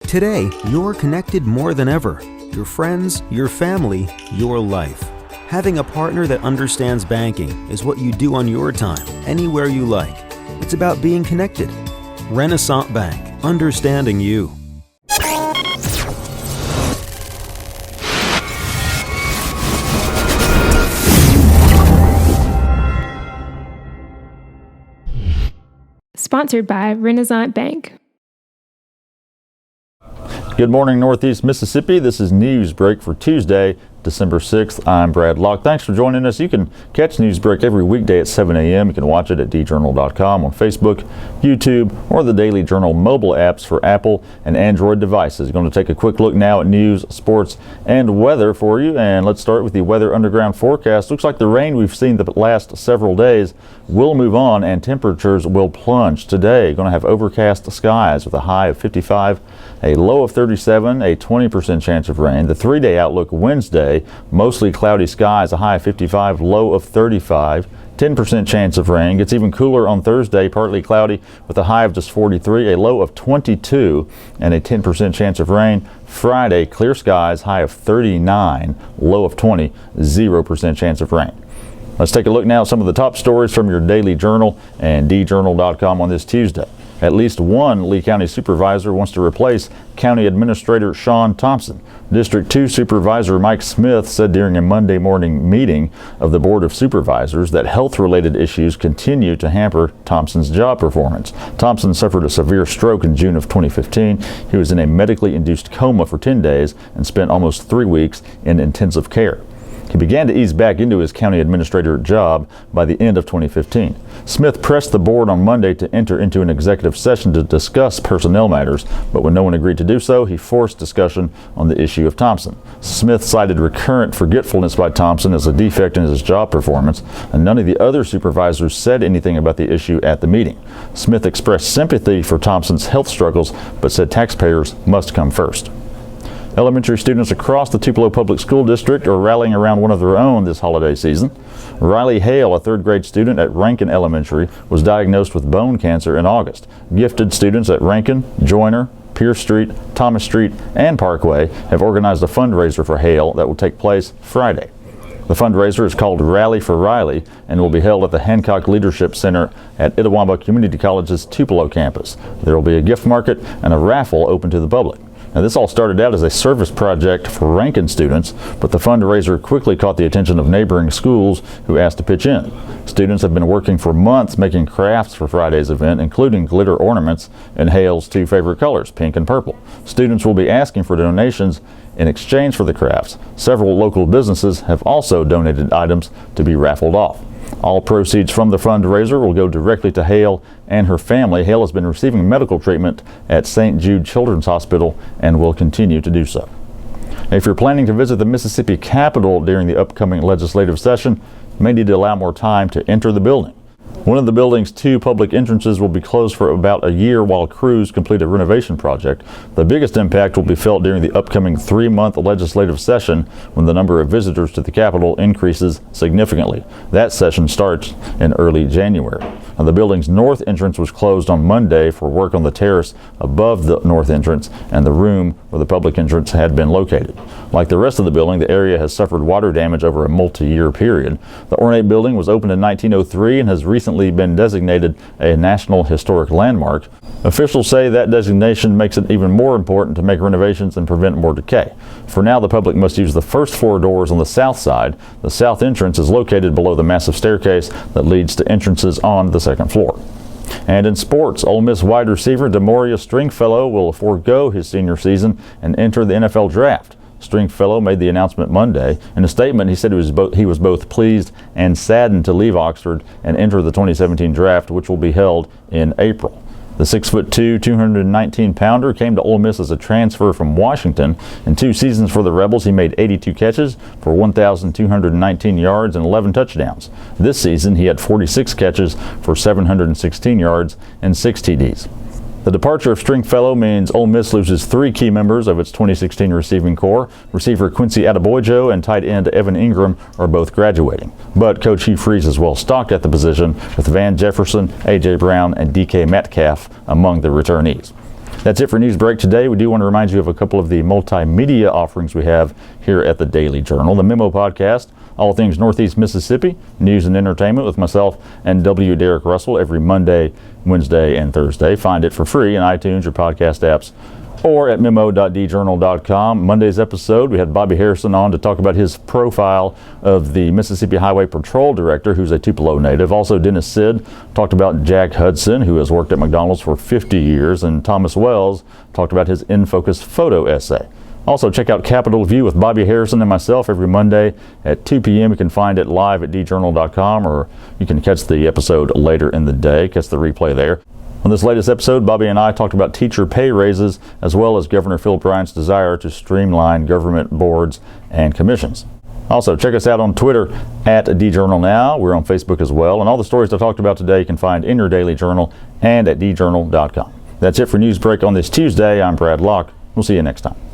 Today, you're connected more than ever. Your friends, your family, your life. Having a partner that understands banking is what you do on your time, anywhere you like. It's about being connected. Renaissance Bank, understanding you. Sponsored by Renaissance Bank. Good morning, Northeast Mississippi. This is Newsbreak for Tuesday, December 6th. I'm Brad Locke. Thanks for joining us. You can catch Newsbreak every weekday at 7 a.m. You can watch it at djournal.com on Facebook, YouTube, or the Daily Journal mobile apps for Apple and Android devices. Going to take a quick look now at news, sports, and weather for you. And let's start with the Weather Underground forecast. Looks like the rain we've seen the last several days will move on and temperatures will plunge. Today, going to have overcast skies with a high of 55, a low of 37, a 20% chance of rain. The 3-day outlook Wednesday, mostly cloudy skies, a high of 55, low of 35, 10% chance of rain. Gets even cooler on Thursday, partly cloudy with a high of just 43, a low of 22, and a 10% chance of rain. Friday, clear skies, high of 39, low of 20, 0% chance of rain. Let's take a look now at some of the top stories from your Daily Journal and djournal.com on this Tuesday. At least one Lee County supervisor wants to replace County Administrator Sean Thompson. District 2 Supervisor Mike Smith said during a Monday morning meeting of the Board of Supervisors that health-related issues continue to hamper Thompson's job performance. Thompson suffered a severe stroke in June of 2015. He was in a medically induced coma for 10 days and spent almost 3 weeks in intensive care. He began to ease back into his county administrator job by the end of 2015. Smith pressed the board on Monday to enter into an executive session to discuss personnel matters, but when no one agreed to do so, he forced discussion on the issue of Thompson. Smith cited recurrent forgetfulness by Thompson as a defect in his job performance, and none of the other supervisors said anything about the issue at the meeting. Smith expressed sympathy for Thompson's health struggles, but said taxpayers must come first. Elementary students across the Tupelo Public School District are rallying around one of their own this holiday season. Riley Hale, a third-grade student at Rankin Elementary, was diagnosed with bone cancer in August. Gifted students at Rankin, Joyner, Pierce Street, Thomas Street, and Parkway have organized a fundraiser for Hale that will take place Friday. The fundraiser is called Rally for Riley and will be held at the Hancock Leadership Center at Itawamba Community College's Tupelo campus. There will be a gift market and a raffle open to the public. Now, this all started out as a service project for Rankin students, but the fundraiser quickly caught the attention of neighboring schools who asked to pitch in. Students have been working for months making crafts for Friday's event, including glitter ornaments in Hale's two favorite colors, pink and purple. Students will be asking for donations in exchange for the crafts. Several local businesses have also donated items to be raffled off. All proceeds from the fundraiser will go directly to Hale and her family. Hale has been receiving medical treatment at St. Jude Children's Hospital and will continue to do so. If you're planning to visit the Mississippi Capitol during the upcoming legislative session, you may need to allow more time to enter the building. One of the building's 2 public entrances will be closed for about a year while crews complete a renovation project. The biggest impact will be felt during the upcoming 3-month legislative session when the number of visitors to the Capitol increases significantly. That session starts in early January. Now, the building's north entrance was closed on Monday for work on the terrace above the north entrance and the room where the public entrance had been located. Like the rest of the building, the area has suffered water damage over a multi-year period. The ornate building was opened in 1903 and has recently been designated a National Historic Landmark. Officials say that designation makes it even more important to make renovations and prevent more decay. For now, the public must use the first 4 doors on the south side. The south entrance is located below the massive staircase that leads to entrances on the second floor. And in sports, Ole Miss wide receiver Demoria Stringfellow will forego his senior season and enter the NFL draft. Stringfellow made the announcement Monday. In a statement, he said he was both pleased and saddened to leave Oxford and enter the 2017 draft, which will be held in April. The 6'2", 219-pounder came to Ole Miss as a transfer from Washington. In 2 seasons for the Rebels, he made 82 catches for 1,219 yards and 11 touchdowns. This season, he had 46 catches for 716 yards and 6 TDs. The departure of Stringfellow means Ole Miss loses 3 key members of its 2016 receiving corps. Receiver Quincy Adebojo and tight end Evan Ingram are both graduating. But Coach Hugh Freeze is well stocked at the position with Van Jefferson, A.J. Brown, and D.K. Metcalf among the returnees. That's it for Newsbreak today. We do want to remind you of a couple of the multimedia offerings we have here at the Daily Journal. The Memo Podcast, all things Northeast Mississippi, news and entertainment with myself and W. Derek Russell every Monday, Wednesday, and Thursday. Find it for free in iTunes or podcast apps or at memo.djournal.com. Monday's episode, we had Bobby Harrison on to talk about his profile of the Mississippi Highway Patrol Director, who's a Tupelo native. Also, Dennis Sid talked about Jack Hudson, who has worked at McDonald's for 50 years, and Thomas Wells talked about his In Focus photo essay. Also, check out Capitol View with Bobby Harrison and myself every Monday at 2 p.m. You can find it live at djournal.com, or you can catch the episode later in the day, catch the replay there. On this latest episode, Bobby and I talked about teacher pay raises, as well as Governor Phil Bryant's desire to streamline government boards and commissions. Also, check us out on Twitter at djournalnow. We're on Facebook as well. And all the stories I talked about today you can find in your Daily Journal and at djournal.com. That's it for Newsbreak on this Tuesday. I'm Brad Locke. We'll see you next time.